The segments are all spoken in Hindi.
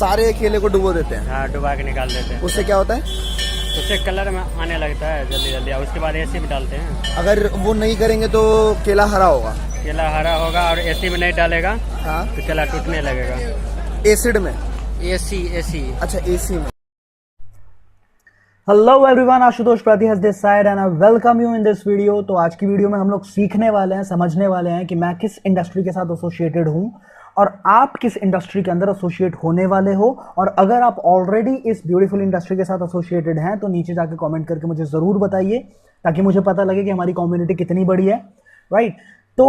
सारे केले को डुबो देते हैं। हाँ, डुबा के निकाल देते हैं। उससे क्या होता है? उससे कलर में आने लगता है जल्दी जल्दी, और उसके बाद एसी में डालते हैं। अगर वो नहीं करेंगे तो केला हरा होगा। केला हरा होगा, और एसी में नहीं डालेगा हाँ, तो केला टूटने लगेगा। एसिड में? AC AC. अच्छा, एसी में। हेलो एवरीवन, आशुतोष प्रति has this side and I welcome you in this video. तो आज की वीडियो में हम लोग सीखने वाले हैं, समझने वाले हैं कि मैं किस इंडस्ट्री के साथ एसोसिएटेड हूं और आप किस इंडस्ट्री के अंदर एसोसिएट होने वाले हो। और अगर आप ऑलरेडी इस ब्यूटीफुल इंडस्ट्री के साथ एसोसिएटेड हैं तो नीचे जाकर कमेंट करके मुझे ज़रूर बताइए, ताकि मुझे पता लगे कि हमारी कम्युनिटी कितनी बड़ी है। राइट, तो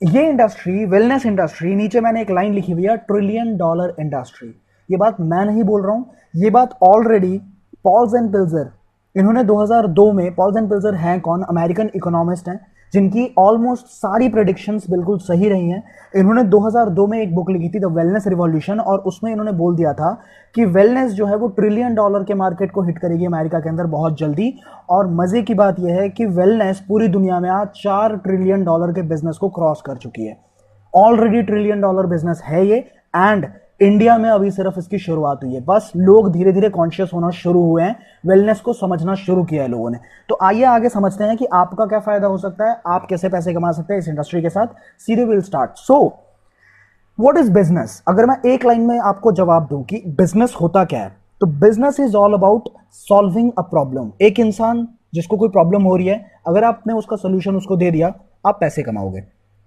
ये इंडस्ट्री, वेलनेस इंडस्ट्री, नीचे मैंने एक लाइन लिखी हुई है, $1 ट्रिलियन इंडस्ट्री। ये बात मैं नहीं बोल रहा हूँ, ये बात ऑलरेडी पॉल्स एंड पिल्जर, इन्होंने 2002 में, पॉल्स एंड पिल्जर हैं कौन? अमेरिकन इकोनॉमिस्ट हैं जिनकी ऑलमोस्ट सारी प्रेडिक्शंस बिल्कुल सही रही हैं। इन्होंने 2002 में एक बुक लिखी थी द वेलनेस रिवॉल्यूशन, और उसमें इन्होंने बोल दिया था कि वेलनेस जो है वो $1 ट्रिलियन के मार्केट को हिट करेगी अमेरिका के अंदर बहुत जल्दी। और मजे की बात यह है कि वेलनेस पूरी दुनिया में आज $4 ट्रिलियन के बिजनेस को क्रॉस कर चुकी है। ऑलरेडी $1 ट्रिलियन बिजनेस है ये, एंड इंडिया में अभी सिर्फ इसकी शुरुआत हुई है। बस लोग धीरे धीरे कॉन्शियस होना शुरू हुए हैं, वेलनेस को समझना शुरू किया है लोगों ने। तो आइए आगे समझते हैं कि आपका क्या फायदा हो सकता है, आप कैसे पैसे कमा सकते हैं इस इंडस्ट्री के साथ। सीधे will start. So what is business? अगर मैं एक लाइन में आपको जवाब दूं कि बिजनेस होता क्या है, तो business is all about solving a problem. एक इंसान जिसको कोई प्रॉब्लम हो रही है, अगर आपने उसका सोल्यूशन उसको दे दिया, आप पैसे कमाओगे।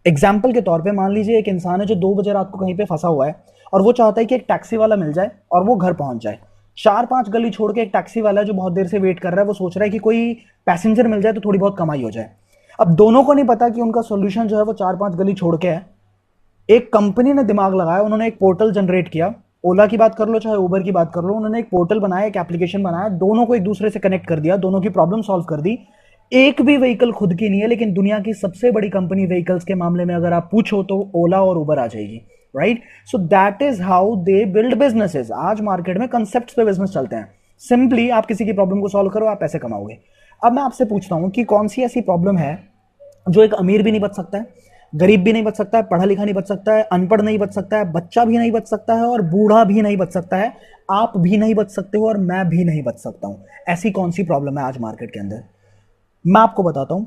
एग्जाम्पल के तौर पे मान लीजिए एक इंसान है जो 2 बजे रात को कहीं पे फंसा हुआ है और वो चाहता है कि एक टैक्सी वाला मिल जाए और वो घर पहुंच जाए। 4-5 गली छोड़ के एक टैक्सी वाला जो बहुत देर से वेट कर रहा है, वो सोच रहा है कि कोई पैसेंजर मिल जाए तो थोड़ी बहुत कमाई हो जाए। अब दोनों को नहीं पता कि उनका सोल्यूशन जो है वो 4-5 गली छोड़ के है। एक कंपनी ने दिमाग लगाया, उन्होंने एक पोर्टल जनरेट किया। ओला की बात कर लो चाहे उबर की बात कर लो, उन्होंने एक पोर्टल बनाया, एक एप्लीकेशन बनाया, दोनों को एक दूसरे से कनेक्ट कर दिया, दोनों की प्रॉब्लम सॉल्व कर दी। एक भी व्हीकल खुद की नहीं है, लेकिन दुनिया की सबसे बड़ी कंपनी व्हीकल्स के मामले में अगर आप पूछो तो ओला और उबर आ जाएगी। Right, so that is how they build businesses. आज मार्केट में कंसेप्ट्स पे बिजनेस चलते हैं। सिंपली आप किसी की प्रॉब्लम को सॉल्व करो, आप पैसे कमाओगे। अब मैं आपसे पूछता हूं कि कौन सी ऐसी प्रॉब्लम है जो एक अमीर भी नहीं बच सकता है, गरीब भी नहीं बच सकता है, पढ़ा लिखा नहीं बच सकता है, अनपढ़ नहीं बच सकता है, बच्चा भी नहीं बच सकता है, और बूढ़ा भी नहीं बच सकता है, आप भी नहीं बच सकते हो और मैं भी नहीं बच सकता हूं। ऐसी कौन सी प्रॉब्लम है आज मार्केट के अंदर? मैं आपको बताता हूं,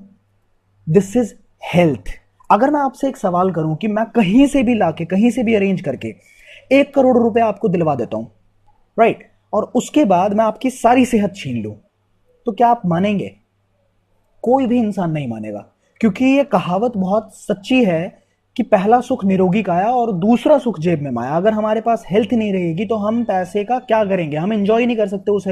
दिस इज हेल्थ। अगर मैं आपसे एक सवाल करूं कि मैं कहीं से भी लाके, कहीं से भी अरेंज करके 1 करोड़ रुपए आपको दिलवा देता हूं, राइट, और उसके बाद मैं आपकी सारी सेहत छीन लूं, तो क्या आप मानेंगे? कोई भी इंसान नहीं मानेगा, क्योंकि ये कहावत बहुत सच्ची है कि पहला सुख निरोगी काया और दूसरा सुख जेब में माया। अगर हमारे पास हेल्थ नहीं रहेगी तो हम पैसे का क्या करेंगे? हम एंजॉय नहीं कर सकते उस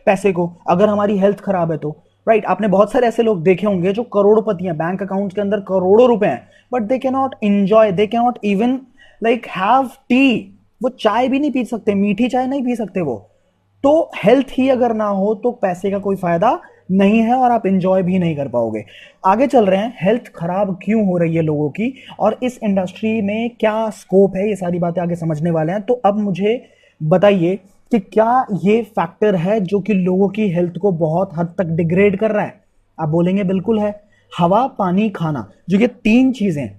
पैसे को, अगर हमारी हेल्थ खराब है तो। राइट, आपने बहुत सारे ऐसे लोग देखे होंगे जो करोड़पति हैं, बैंक अकाउंट के अंदर करोड़ों रुपए हैं, but they can not enjoy, they can not even like have T. वो चाय भी नहीं पी सकते, मीठी चाय नहीं पी सकते वो। तो हेल्थ ही अगर ना हो तो पैसे का कोई फायदा नहीं है और आप एंजॉय भी नहीं कर पाओगे। आगे चल रहे हैं, हेल्थ खराब क्यों हो रही है लोगों की और इस इंडस्ट्री में क्या स्कोप है, ये सारी बातें आगे समझने वाले हैं। तो अब मुझे बताइए कि क्या ये फैक्टर है जो कि लोगों की हेल्थ को बहुत हद तक डिग्रेड कर रहा है? आप बोलेंगे बिल्कुल है। हवा, पानी, खाना, जो ये 3 चीजें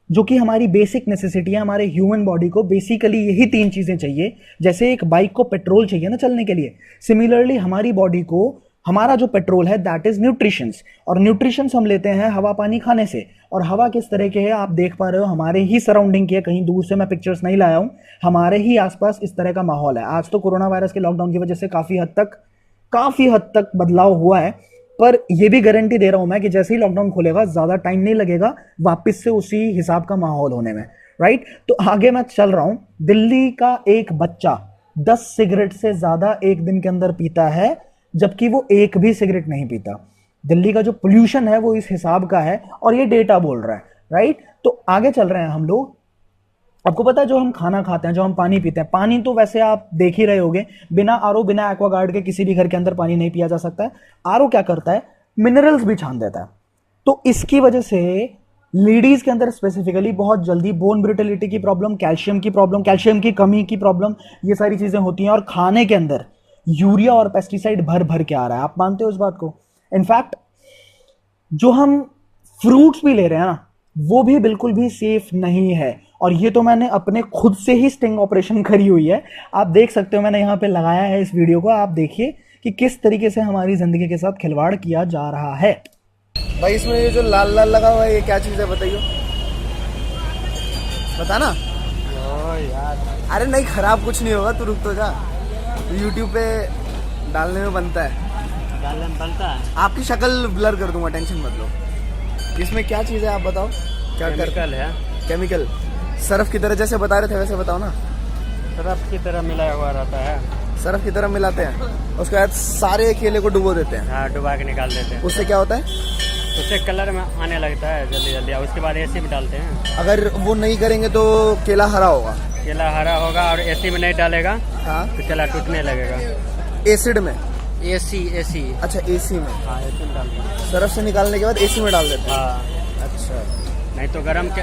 जो कि हमारी बेसिक नेसेसिटी है, हमारे ह्यूमन बॉडी को बेसिकली यही 3 चीजें चाहिए। जैसे एक बाइक को पेट्रोल चाहिए ना चलने के लिए, सिमिलरली हमारी बॉडी को हमारा जो पेट्रोल है दैट इज न्यूट्रिशंस। और न्यूट्रिशंस हम लेते हैं हवा पानी खाने से। और हवा किस तरह के है आप देख पा रहे हो, हमारे ही सराउंडिंग की है, कहीं दूर से मैं पिक्चर्स नहीं लाया हूं, हमारे ही आसपास इस तरह का माहौल है। आज तो कोरोना वायरस के लॉकडाउन की वजह से काफी हद तक बदलाव हुआ है, पर यह भी गारंटी दे रहा हूं मैं कि जैसे ही लॉकडाउन खुलेगा ज्यादा टाइम नहीं लगेगा वापस से उसी हिसाब का माहौल होने में। राइट, तो आगे मैं चल रहा हूं। दिल्ली का एक बच्चा 10 सिगरेट से ज्यादा एक दिन के अंदर पीता है, जबकि वो एक भी सिगरेट नहीं पीता। दिल्ली का जो पोल्यूशन है वो इस हिसाब का है और ये डेटा बोल रहा है। राइट, तो आगे चल रहे हैं हम लोग। आपको पता है जो हम खाना खाते हैं, जो हम पानी पीते हैं, पानी तो वैसे आप देख ही रहे होगे, बिना आरओ, बिना एक्वागार्ड के किसी भी घर के अंदर पानी नहीं पिया जा सकता है। आरओ क्या करता है? मिनरल्स भी छान देता है। तो इसकी वजह से लेडीज के अंदर स्पेसिफिकली बहुत जल्दी बोन ब्रिटलिटी की प्रॉब्लम, कैल्शियम की प्रॉब्लम, कैल्शियम की कमी की प्रॉब्लम, ये सारी चीजें होती हैं। और खाने के अंदर यूरिया और पेस्टिसाइड भर भर के आ रहा है। आप मानते हो इस बात को? इनफैक्ट जो हम फ्रूट्स भी ले रहे हैं ना, वो भी बिल्कुल भी सेफ नहीं है। और ये तो मैंने अपने खुद से ही स्टिंग ऑपरेशन करी हुई है। आप देख सकते हो मैंने यहाँ पे लगाया है इस वीडियो को, आप देखिए कि किस तरीके से हमारी ज़िंदगी के साथ खिलवाड़ किया जा रहा है। भाई इसमें ये जो लाल लाल लगा हुआ है ये क्या चीज़ है बताइए, बता ना। ओ यार, अरे नहीं खराब कुछ नहीं होगा, तू रुक तो जा, यूट्यूब पे डालने में बनता है। डालने में बनता है। आपकी शक्ल ब्लर कर दूंगा, टेंशन मत लो। इसमें क्या चीज़ है आप बताओ, क्या कर केमिकल है। केमिकल सरफ की तरह जैसे बता रहे थे वैसे बताओ ना। सरफ की तरह मिलाया हुआ रहता है। सरफ की तरह मिलाते हैं, उसके बाद सारे केले को डुबो देते हैं, हाँ, डुबा के निकाल देते हैं। उससे क्या होता है? उससे कलर में आने लगता है जल्दी जल्दी, और उसके बाद एसी में डालते हैं। अगर वो नहीं करेंगे तो केला हरा होगा। केला हरा होगा, और एसी में नहीं डालेगा हाँ, तो केला टूटने लगेगा। एसिड में। एसी एसी अच्छा एसी में, हाँ, एसी में डालते हैं। सरफ से निकालने के बाद एसी में डाल देते हैं। हाँ, अच्छा, नहीं तो गरम के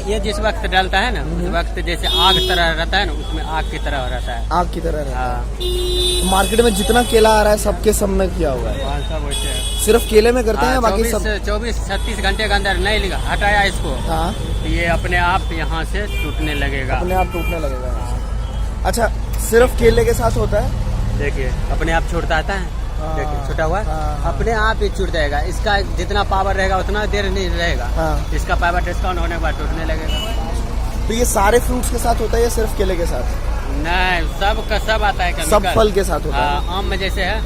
ये जिस वक्त डालता है ना, उस वक्त जैसे आग तरह रहता है ना, उसमें आग की तरह रहता है। आग की तरह रहता हाँ, है। मार्केट में जितना केला आ रहा है सबके सब में किया हुआ है। वहाँ सब वैसे है। सिर्फ केले में करते हैं, बाकी सब 24-36 घंटे के अंदर नहीं लिखा हटाया इसको, हाँ तो ये अपने आप यहाँ से टूटने लगेगा। अपने आप टूटने लगेगा। अच्छा, सिर्फ केले के साथ होता है? देखिए अपने आप छूटता आता है, देखिए छूटा हुआ हाँ। अपने आप ही छूट जाएगा। इसका जितना पावर रहेगा उतना देर नहीं रहेगा। हाँ। इसका पावर डिस्काउंट होने के बाद टूटने लगेगा। तो ये सारे फ्रूट्स के साथ होता है या सिर्फ केले के साथ? नहीं, सब का सब आता है केमिकल। सब फल के साथ होता है। हाँ, आम में जैसे है,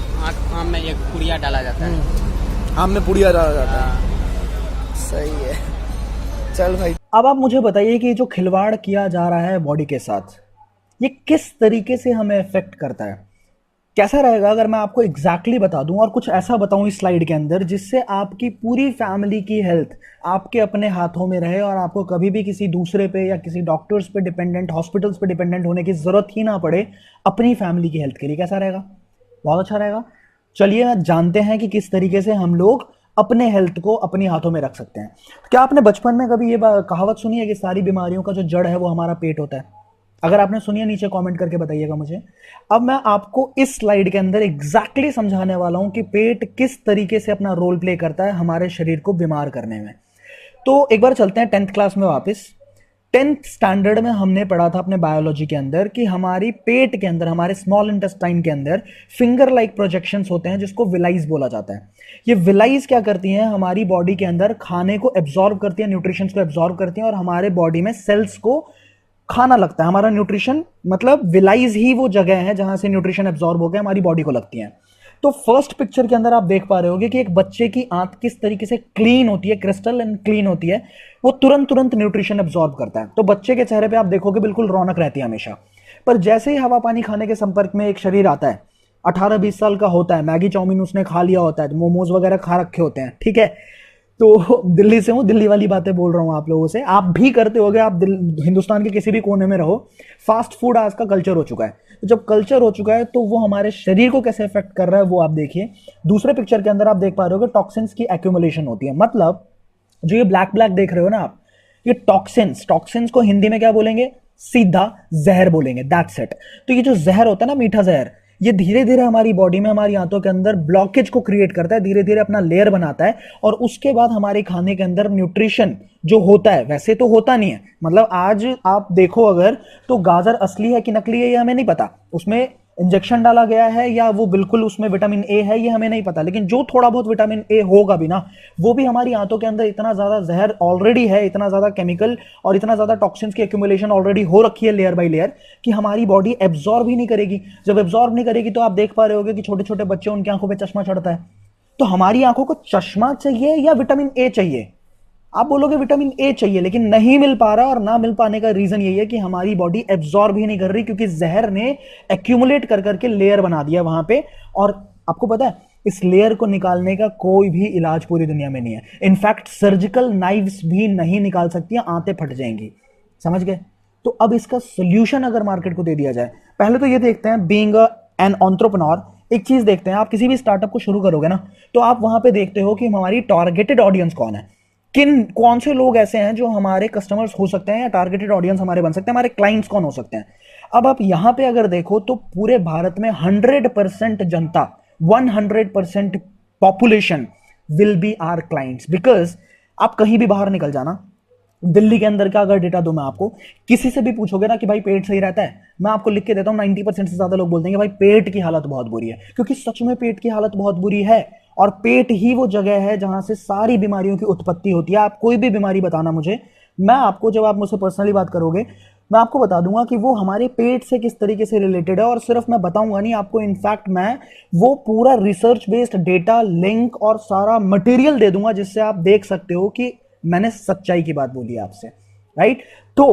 आम में एक पुड़िया डाला जाता है। आम में पुड़िया डाला जाता है। हाँ। सही है, चल भाई। अब आप मुझे बताइए कि जो खिलवाड़ किया जा रहा है बॉडी के साथ, ये किस तरीके से हमें इफेक्ट करता है? कैसा रहेगा अगर मैं आपको एग्जैक्टली बता दूं और कुछ ऐसा बताऊं इस स्लाइड के अंदर जिससे आपकी पूरी फैमिली की हेल्थ आपके अपने हाथों में रहे और आपको कभी भी किसी दूसरे पे या किसी डॉक्टर्स पे डिपेंडेंट, हॉस्पिटल्स पे डिपेंडेंट होने की जरूरत ही ना पड़े अपनी फैमिली की हेल्थ के लिए। कैसा रहेगा? बहुत अच्छा रहेगा। चलिए जानते हैं कि किस तरीके से हम लोग अपने हेल्थ को अपने हाथों में रख सकते हैं। क्या आपने बचपन में कभी ये कहावत सुनी है कि सारी बीमारियों का जो जड़ है वो हमारा पेट होता है? अगर आपने सुनी है नीचे कमेंट करके बताइएगा मुझे। अब मैं आपको इस स्लाइड के अंदर एग्जैक्टली समझाने वाला हूं कि पेट किस तरीके से अपना रोल प्ले करता है हमारे शरीर को बीमार करने में। तो एक बार चलते हैं 10th क्लास में वापस। 10th स्टैंडर्ड में हमने पढ़ा था अपने बायोलॉजी के अंदर कि हमारी पेट के अंदर, हमारे स्मॉल इंटेस्टाइन के अंदर फिंगर लाइक प्रोजेक्शंस होते हैं जिसको विलाइज बोला जाता है। ये विलाइज क्या करती हैं? हमारी बॉडी के अंदर खाने को एब्जॉर्ब करती है, न्यूट्रिशन को एब्जॉर्ब करती हैं और हमारे बॉडी में सेल्स को खाना लगता है। हमारा न्यूट्रिशन मतलब विलाइज ही वो जगह है जहां से न्यूट्रिशन एब्जॉर्ब होकर हमारी बॉडी को लगती है। तो फर्स्ट पिक्चर के अंदर आप देख पा रहे होगे कि एक बच्चे की आंत किस तरीके से क्लीन होती है, क्रिस्टल एंड क्लीन होती है, वो तुरंत न्यूट्रिशन एब्जॉर्ब करता है। तो बच्चे के चेहरे पे आप देखोगे बिल्कुल रौनक रहती है हमेशा। पर जैसे ही हवा पानी खाने के संपर्क में एक शरीर आता है, 18-20 साल का होता है, मैगी चाउमीन उसने खा लिया होता है, मोमोज वगैरह खा रखे होते हैं, ठीक है, तो दिल्ली से हूँ, दिल्ली वाली बातें बोल रहा हूँ आप लोगों से, आप भी करते होगे, आप हिंदुस्तान के किसी भी कोने में रहो, फास्ट फूड आज का कल्चर हो चुका है। तो जब कल्चर हो चुका है तो वो हमारे शरीर को कैसे इफेक्ट कर रहा है वो आप देखिए। दूसरे पिक्चर के अंदर आप देख पा रहे हो कि टॉक्सिन्स की एक्यूमुलेशन होती है। मतलब जो ये ब्लैक ब्लैक देख रहे हो ना आप, ये टॉक्सिन्स को हिंदी में क्या बोलेंगे? सीधा जहर बोलेंगे, दैट्स इट। तो ये जो जहर होता है ना, मीठा जहर, ये धीरे धीरे हमारी बॉडी में, हमारी आंतों के अंदर ब्लॉकेज को क्रिएट करता है, धीरे धीरे अपना लेयर बनाता है और उसके बाद हमारे खाने के अंदर न्यूट्रिशन जो होता है, वैसे तो होता नहीं है, मतलब आज आप देखो अगर तो गाजर असली है कि नकली है ये हमें नहीं पता, उसमें इंजेक्शन डाला गया है या वो बिल्कुल उसमें विटामिन ए है ये हमें नहीं पता, लेकिन जो थोड़ा बहुत विटामिन ए होगा भी ना, वो भी हमारी आंतों के अंदर इतना ज्यादा जहर ऑलरेडी है, इतना ज्यादा केमिकल और इतना ज्यादा टॉक्सिन्स की एक्यूमुलेशन ऑलरेडी हो रखी है लेयर बाय लेयर कि हमारी बॉडी एब्जॉर्ब ही नहीं करेगी। जब एब्जॉर्ब नहीं करेगी तो आप देख पा रहे होगे कि छोटे छोटे बच्चे, उनकी आंखों पर चश्मा चढ़ता है। तो हमारी आंखों को चश्मा चाहिए या विटामिन ए चाहिए? आप बोलोगे विटामिन ए चाहिए, लेकिन नहीं मिल पा रहा, और ना मिल पाने का रीजन यही है कि हमारी बॉडी एब्जॉर्ब ही नहीं कर रही, क्योंकि जहर ने एक्यूमुलेट कर करके लेयर बना दिया वहां पे। और आपको पता है इस लेयर को निकालने का कोई भी इलाज पूरी दुनिया में नहीं है। इनफैक्ट सर्जिकल नाइव्स भी नहीं निकाल सकती हैं, आंतें फट जाएंगी। समझ गए? तो अब इसका सोल्यूशन अगर मार्केट को दे दिया जाए, पहले तो ये देखते हैं, बीइंग एन एंटरप्रेन्योर, एक चीज देखते हैं, आप किसी भी स्टार्टअप को शुरू करोगे ना तो आप वहां पे देखते हो कि हमारी टारगेटेड ऑडियंस कौन है, कौन से लोग ऐसे हैं जो हमारे कस्टमर्स हो सकते हैं या टारगेटेड ऑडियंस हमारे बन सकते हैं, हमारे क्लाइंट्स कौन हो सकते हैं। अब आप यहां पे अगर देखो तो पूरे भारत में 100% जनता, 100% population will be our clients, because आप कहीं भी बाहर निकल जाना, दिल्ली के अंदर का अगर डेटा दूं मैं आपको, किसी से भी पूछोगे ना कि भाई पेट सही रहता है, मैं आपको लिख के देता हूं 90% से ज्यादा लोग बोलते हैं कि भाई पेट की हालत बहुत बुरी है, क्योंकि सच में पेट की हालत बहुत बुरी है। और पेट ही वो जगह है जहां से सारी बीमारियों की उत्पत्ति होती है। आप कोई भी बीमारी बताना मुझे, मैं आपको, जब आप मुझसे पर्सनली बात करोगे, मैं आपको बता दूंगा कि वो हमारे पेट से किस तरीके से रिलेटेड है। और सिर्फ मैं बताऊंगा नहीं आपको, इनफैक्ट मैं वो पूरा रिसर्च बेस्ड डेटा, लिंक और सारा मटेरियल दे दूंगा, जिससे आप देख सकते हो कि मैंने सच्चाई की बात बोली है आपसे, राइट। तो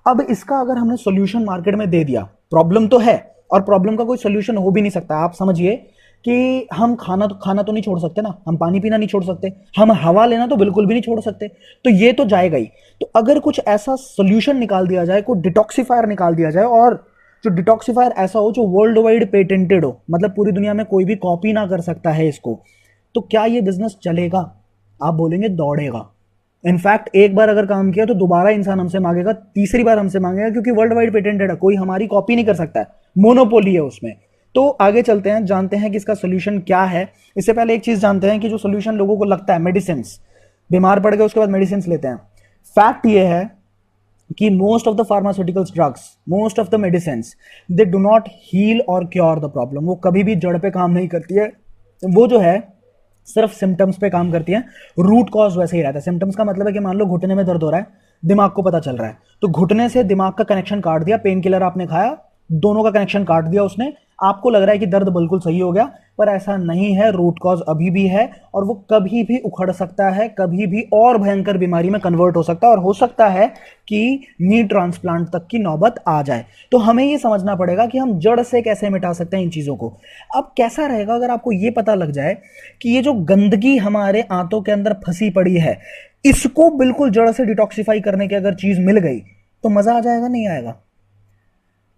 अब इसका अगर हमने सॉल्यूशन मार्केट में दे दिया, प्रॉब्लम तो है और प्रॉब्लम का कोई सॉल्यूशन हो भी नहीं सकता। आप समझिए कि हम खाना तो नहीं छोड़ सकते ना, हम पानी पीना नहीं छोड़ सकते, हम हवा लेना तो बिल्कुल भी नहीं छोड़ सकते, तो ये तो जाएगा ही। तो अगर कुछ ऐसा सॉल्यूशन निकाल दिया जाए, कोई डिटॉक्सिफायर निकाल दिया जाए, और जो डिटॉक्सिफायर ऐसा हो जो वर्ल्ड वाइड पेटेंटेड हो, मतलब पूरी दुनिया में कोई भी कॉपी ना कर सकता है इसको, तो क्या ये बिजनेस चलेगा? आप बोलेंगे दौड़ेगा। इनफैक्ट एक बार अगर काम किया तो दोबारा इंसान हमसे मांगेगा, तीसरी बार हमसे मांगेगा, क्योंकि वर्ल्ड वाइड पेटेंटेड है, कोई हमारी कॉपी नहीं कर सकता है, मोनोपोली है उसमें। तो आगे चलते हैं, जानते हैं कि इसका सोल्यूशन क्या है। इससे पहले एक चीज जानते हैं कि जो सोल्यूशन लोगों को लगता है, मेडिसिन, बीमार पड़ गए उसके बाद मेडिसिन लेते हैं, फैक्ट ये है कि most of the pharmaceuticals drugs, most of the medicine, they do not heal और क्योर द प्रॉब्लम। वो कभी भी जड़ पे काम नहीं करती है, वो जो है सिर्फ सिम्टम्स पे काम करती है। रूट कॉज वैसे ही रहता है। सिम्टम्स का मतलब है कि मान लो घुटने में दर्द हो रहा है, दिमाग को पता चल रहा है, तो घुटने से दिमाग का कनेक्शन काट दिया, पेन किलर आपने खाया, दोनों का कनेक्शन काट दिया उसने, आपको लग रहा है कि दर्द बिल्कुल सही हो गया, पर ऐसा नहीं है। रूट कॉज अभी भी है और वो कभी भी उखड़ सकता है, कभी भी और भयंकर बीमारी में कन्वर्ट हो सकता है, और हो सकता है कि नी ट्रांसप्लांट तक की नौबत आ जाए। तो हमें ये समझना पड़ेगा कि हम जड़ से कैसे मिटा सकते हैं इन चीजों को। अब कैसा रहेगा अगर आपको ये पता लग जाए कि ये जो गंदगी हमारे आंतों के अंदर फंसी पड़ी है, इसको बिल्कुल जड़ से डिटॉक्सिफाई करने की अगर चीज मिल गई तो मजा आ जाएगा, नहीं आएगा?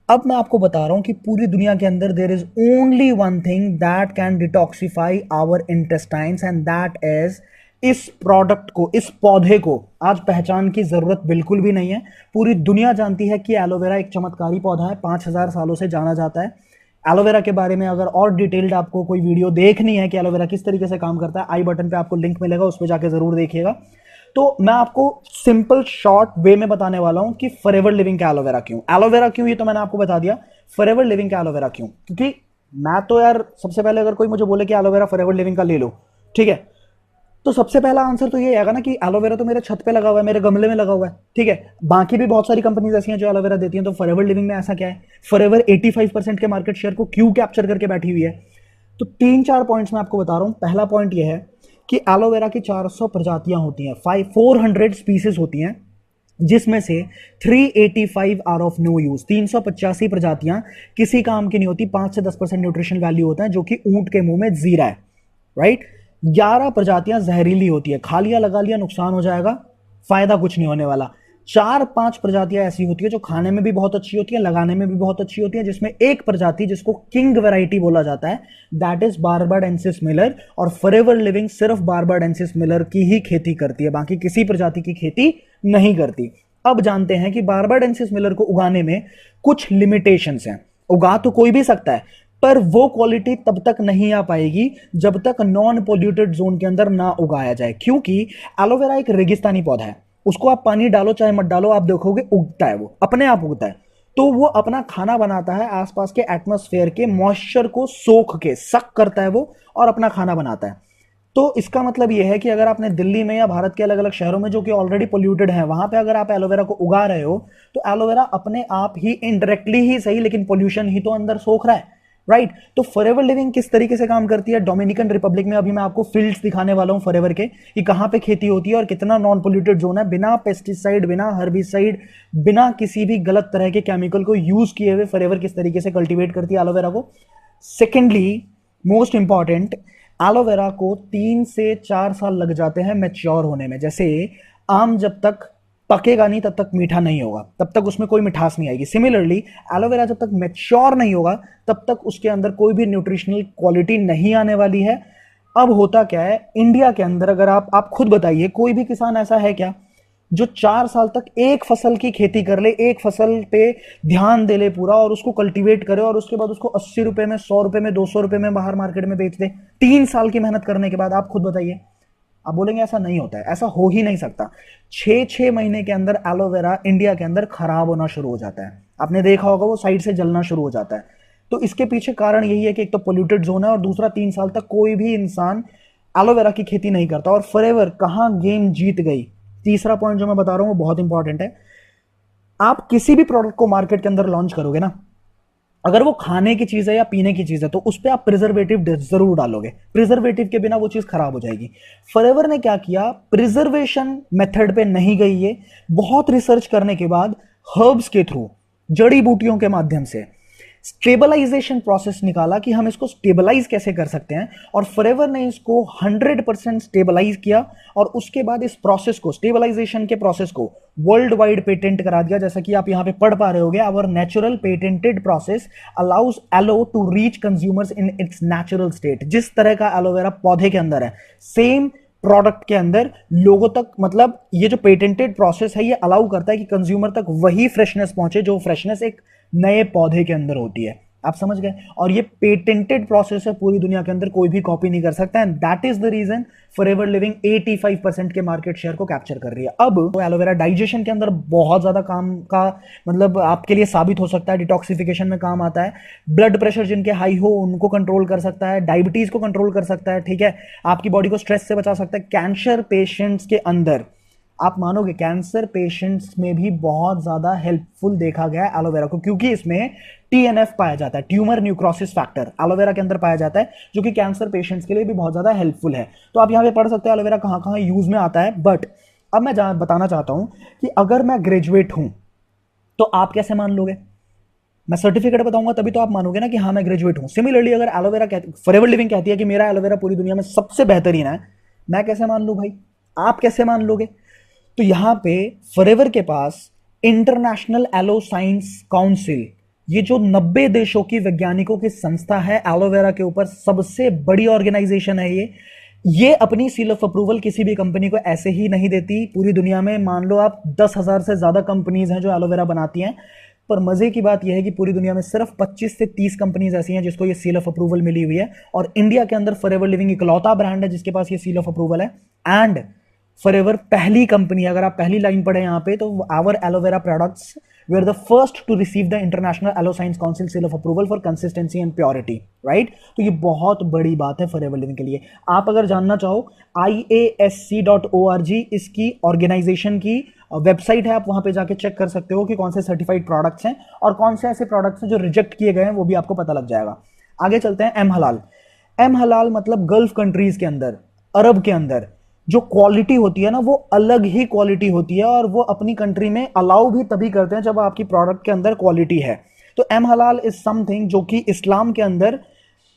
अब मैं आपको बता रहा हूं कि पूरी दुनिया के अंदर there is only one thing that can detoxify our intestines, and that is, इस प्रोडक्ट को, इस पौधे को आज पहचान की जरूरत बिल्कुल भी नहीं है। पूरी दुनिया जानती है कि एलोवेरा एक चमत्कारी पौधा है, 5000 सालों से जाना जाता है। एलोवेरा के बारे में अगर और डिटेल्ड आपको कोई वीडियो देखनी है कि एलोवेरा किस तरीके से काम करता है, आई बटन पे आपको लिंक मिलेगा, उस पर जाके जरूर देखिएगा। तो मैं आपको सिंपल शॉर्ट वे में बताने वाला हूं कि फॉरएवर लिविंग का एलोवेरा क्यों, एलोवेरा क्यों, ये तो मैंने आपको बता दिया। फॉरएवर लिविंग का एलोवेरा क्यों? क्योंकि मैं तो यार, सबसे पहले अगर कोई मुझे बोले कि एलोवेरा फॉरएवर लिविंग का ले लो, ठीक है, तो सबसे पहला आंसर तो ये आएगा ना कि एलोवेरा तो मेरे छत पे लगा हुआ है, मेरे गमले में लगा हुआ है, ठीक है। बाकी भी बहुत सारी कंपनीज ऐसी हैं जो एलोवेरा देती हैं, तो फॉरएवर लिविंग में ऐसा क्या है? फॉरएवर 85% के मार्केट शेयर को क्यों कैप्चर करके बैठी हुई है? तो 3-4 पॉइंट्स मैं आपको बता रहा हूं। पहला पॉइंट ये है कि एलोवेरा की 400 प्रजातियां होती हैं, 400 स्पीसीज होती हैं, जिसमें से 385 आर ऑफ नो यूज, 385 प्रजातियां किसी काम की नहीं होती। 5 से 10% न्यूट्रिशन वैल्यू होता है, जो कि ऊंट के मुंह में जीरा है, राइट। 11 प्रजातियां जहरीली होती है, खा लिया लगा लिया नुकसान हो जाएगा, फायदा कुछ नहीं होने वाला। 4-5 प्रजातियां ऐसी होती है जो खाने में भी बहुत अच्छी होती है, लगाने में भी बहुत अच्छी होती है, जिसमें एक प्रजाति जिसको किंग वैरायटी बोला जाता है, दैट इज बारबाडेंसिस मिलर। और फॉरएवर लिविंग सिर्फ बारबाडेंसिस मिलर की ही खेती करती है, बाकी किसी प्रजाति की खेती नहीं करती। अब जानते हैं कि बारबाडेंसिस मिलर को उगाने में कुछ लिमिटेशंस हैं। उगा तो कोई भी सकता है, पर वो क्वालिटी तब तक नहीं आ पाएगी जब तक नॉन पोल्यूटेड जोन के अंदर ना उगाया जाए, क्योंकि एलोवेरा एक रेगिस्तानी पौधा है। उसको आप पानी डालो चाहे मत डालो, आप देखोगे उगता है, वो अपने आप उगता है। तो वो अपना खाना बनाता है, आसपास के एटमॉस्फेयर के मॉइस्चर को सोख के सक करता है वो, और अपना खाना बनाता है। तो इसका मतलब यह है कि अगर आपने दिल्ली में या भारत के अलग अलग शहरों में जो कि ऑलरेडी पोल्यूटेड है, वहां पे अगर आप एलोवेरा को उगा रहे हो, तो एलोवेरा अपने आप ही इनडायरेक्टली ही सही, लेकिन पोल्यूशन ही तो अंदर सोख रहा है, राइट। तो फॉरएवर लिविंग किस तरीके से काम करती है? डोमिनिकन रिपब्लिक में अभी मैं आपको फील्ड्स दिखाने वाला हूं फॉरएवर के, कि कहां पे खेती होती है और कितना नॉन पोल्यूटेड जोन है, बिना पेस्टिसाइड, बिना हर्बिसाइड, बिना किसी भी गलत तरह के केमिकल को यूज किए हुए फॉरएवर किस तरीके से कल्टीवेट करती है एलोवेरा को। सेकेंडली, मोस्ट इंपॉर्टेंट, एलोवेरा को 3 से 4 साल लग जाते हैं मैच्योर होने में। जैसे आम जब तक पकेगा नहीं तब तक मीठा नहीं होगा, तब तक उसमें कोई मिठास नहीं आएगी। सिमिलरली एलोवेरा जब तक मैच्योर नहीं होगा तब तक उसके अंदर कोई भी न्यूट्रिशनल क्वालिटी नहीं आने वाली है। अब होता क्या है इंडिया के अंदर, अगर आप खुद बताइए, कोई भी किसान ऐसा है क्या जो 4 साल तक एक फसल की खेती कर ले, एक फसल पे ध्यान दे ले पूरा, और उसको कल्टीवेट करे, और उसके बाद उसको 80 रुपए में, 100 रुपए में, 200 रुपए में बाहर मार्केट में बेच दे 3 साल की मेहनत करने के बाद? आप खुद बताइए, आप बोलेंगे ऐसा नहीं होता है, ऐसा हो ही नहीं सकता। 6 महीने के अंदर एलोवेरा इंडिया के अंदर खराब होना शुरू हो जाता है, आपने देखा होगा वो साइड से जलना शुरू हो जाता है। तो इसके पीछे कारण यही है कि एक तो पोल्यूटेड जोन है और दूसरा 3 साल तक कोई भी इंसान एलोवेरा की खेती नहीं करता। और फॉरएवर कहां गेम जीत गई। तीसरा पॉइंट जो मैं बता रहा हूं वो बहुत इंपॉर्टेंट है। आप किसी भी प्रोडक्ट को मार्केट के अंदर लॉन्च करोगे ना, अगर वो खाने की चीज है या पीने की चीज है तो उस पर आप प्रिजर्वेटिव जरूर डालोगे, प्रिजर्वेटिव के बिना वो चीज खराब हो जाएगी। फॉरएवर ने क्या किया, प्रिजर्वेशन मेथड पे नहीं गई, ये बहुत रिसर्च करने के बाद हर्ब्स के थ्रू, जड़ी बूटियों के माध्यम से स्टेबलाइजेशन प्रोसेस निकाला कि हम इसको स्टेबलाइज कैसे कर सकते हैं। और फॉरएवर ने इसको 100% स्टेबलाइज किया और उसके बाद इस प्रोसेस को, स्टेबलाइजेशन के प्रोसेस को वर्ल्ड वाइड पेटेंट करा दिया। जैसा कि आप यहां पे पढ़ पा रहे होगे, our natural patented process allows aloe to reach consumers in its natural state. जिस तरह का एलोवेरा पौधे के अंदर है, सेम प्रोडक्ट के अंदर लोगों तक, मतलब ये जो पेटेंटेड प्रोसेस है ये अलाउ करता है कि कंज्यूमर तक वही फ्रेशनेस पहुंचे जो फ्रेशनेस एक नए पौधे के अंदर होती है। आप समझ गए। और ये पेटेंटेड प्रोसेस है, पूरी दुनिया के अंदर कोई भी कॉपी नहीं कर सकता। And that is the reason Forever Living 85% के मार्केट शेयर को कैप्चर कर रही है। अब तो एलोवेरा डाइजेशन के अंदर बहुत ज्यादा काम का, मतलब आपके लिए साबित हो सकता है। डिटॉक्सिफिकेशन में काम आता है, ब्लड प्रेशर जिनके हाई हो उनको कंट्रोल कर सकता है, डायबिटीज को कंट्रोल कर सकता है, ठीक है, आपकी बॉडी को स्ट्रेस से बचा सकता है। कैंसर पेशेंट्स के अंदर, आप मानोगे, कैंसर पेशेंट्स में भी बहुत ज्यादा हेल्पफुल देखा गया है एलोवेरा को, क्योंकि इसमें टीएनएफ पाया जाता है, ट्यूमर न्यूक्रोसिस फैक्टर एलोवेरा के अंदर पाया जाता है, जो कि कैंसर पेशेंट्स के लिए भी बहुत ज्यादा हेल्पफुल है। तो आप यहां पे पढ़ सकते हैं एलोवेरा कहां कहां यूज में आता है। बट अब मैं बताना चाहता हूं कि अगर मैं ग्रेजुएट हूं तो आप कैसे मान लोगे। मैं सर्टिफिकेट बताऊंगा तभी तो आप मानोगे ना कि हाँ मैं ग्रेजुएट हूं। सिमिलरली अगर एलोवेरा फॉरएवर लिविंग कहती है कि मेरा एलोवेरा पूरी दुनिया में सबसे बेहतरीन है, मैं कैसे मान लूं भाई, आप कैसे मान लोगे। तो यहां पे फॉरएवर के पास इंटरनेशनल एलो साइंस काउंसिल, ये जो 90 देशों की वैज्ञानिकों की संस्था है एलोवेरा के ऊपर, सबसे बड़ी ऑर्गेनाइजेशन है ये अपनी सील ऑफ अप्रूवल किसी भी कंपनी को ऐसे ही नहीं देती। पूरी दुनिया में मान लो आप 10,000 से ज्यादा कंपनीज हैं जो एलोवेरा बनाती हैं, पर मजे की बात यह है कि पूरी दुनिया में सिर्फ 25 से 30 कंपनीज ऐसी हैं जिसको ये सील ऑफ अप्रूवल मिली हुई है। और इंडिया के अंदर फॉरएवर लिविंग इकलौता ब्रांड है जिसके पास ये सील ऑफ अप्रूवल है। एंड फॉरएवर पहली कंपनी, अगर आप पहली लाइन पढ़े यहां पे, तो our aloe vera products we are the first to receive the International Aloe Science Council seal of approval for consistency and purity, right. तो ये बहुत बड़ी बात है फॉरएवर लिविंग के लिए। आप अगर जानना चाहो, IASC.org इसकी ऑर्गेनाइजेशन की वेबसाइट है, आप वहां पे जाके चेक कर सकते हो कि कौन से सर्टिफाइड प्रोडक्ट्स हैं और कौन से ऐसे प्रोडक्ट्स हैं जो रिजेक्ट किए गए हैं, वो भी आपको पता लग जाएगा। आगे चलते हैं। एम हलाल। एम हलाल मतलब गल्फ कंट्रीज के अंदर, अरब के अंदर जो क्वालिटी होती है ना, वो अलग ही क्वालिटी होती है और वो अपनी कंट्री में अलाउ भी तभी करते हैं जब आपकी प्रोडक्ट के अंदर क्वालिटी है। तो एम हलाल इज समथिंग जो कि इस्लाम के अंदर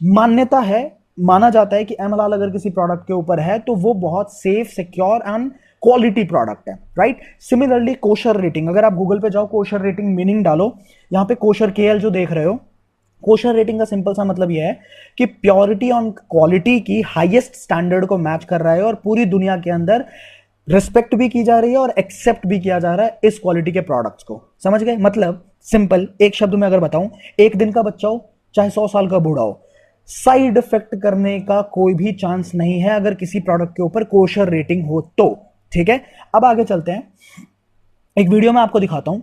मान्यता है, माना जाता है कि एम हलाल अगर किसी प्रोडक्ट के ऊपर है तो वो बहुत safe, secure and quality product है, राइट। सिमिलरली कोशर रेटिंग, अगर आप गूगल पे जाओ, कोशर रेटिंग मीनिंग डालो, यहां पे कोशर केएल जो देख रहे हो, कोशर रेटिंग का सिंपल सा मतलब यह है कि प्योरिटी और क्वालिटी की हाईएस्ट स्टैंडर्ड को मैच कर रहा है और पूरी दुनिया के अंदर रिस्पेक्ट भी की जा रही है और एक्सेप्ट भी किया जा रहा है इस क्वालिटी के प्रोडक्ट्स को। समझ गए। मतलब सिंपल एक शब्द में अगर बताऊं, एक दिन का बच्चा हो चाहे 100 साल का बूढ़ा हो, साइड इफेक्ट करने का कोई भी चांस नहीं है अगर किसी प्रोडक्ट के ऊपर कोशर रेटिंग हो तो, ठीक है। अब आगे चलते हैं, एक वीडियो में आपको दिखाता हूं।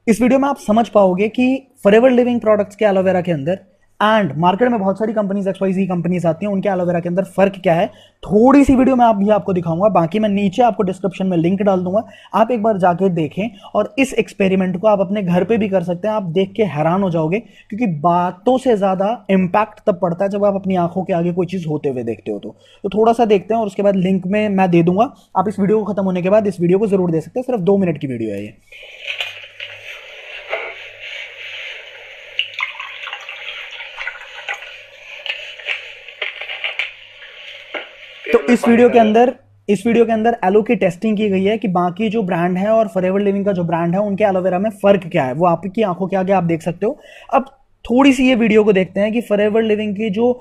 इस वीडियो में आप समझ पाओगे कि फॉरएवर लिविंग प्रोडक्ट्स के एलोवेरा के अंदर एंड मार्केट में बहुत सारी कंपनीज, XYZ कंपनीज आती हैं, उनके एलोवेरा के अंदर फर्क क्या है। थोड़ी सी वीडियो में आप भी आपको दिखाऊंगा, बाकी मैं नीचे आपको डिस्क्रिप्शन में लिंक डाल दूंगा, आप एक बार जाके देखें और इस एक्सपेरिमेंट को आप अपने घर पे भी कर सकते हैं। आप देख के हैरान हो जाओगे, क्योंकि बातों से ज्यादा इंपैक्ट तब पड़ता है जब आप अपनी आंखों के आगे कोई चीज होते हुए देखते हो। तो थोड़ा सा देखते हैं और उसके बाद लिंक में मैं दे दूंगा। आप इस वीडियो को खत्म होने के बाद इस वीडियो को जरूर दे सकते हैं, सिर्फ 2 मिनट की वीडियो है ये। तो इस वीडियो के अंदर एलो की टेस्टिंग की गई है कि बाकी जो ब्रांड है और फॉरएवर लिविंग का जो ब्रांड है उनके एलोवेरा में फर्क क्या है, वो आपकी आंखों के आगे आप देख सकते हो। अब थोड़ी सी ये वीडियो को देखते हैं कि फॉरएवर लिविंग की जो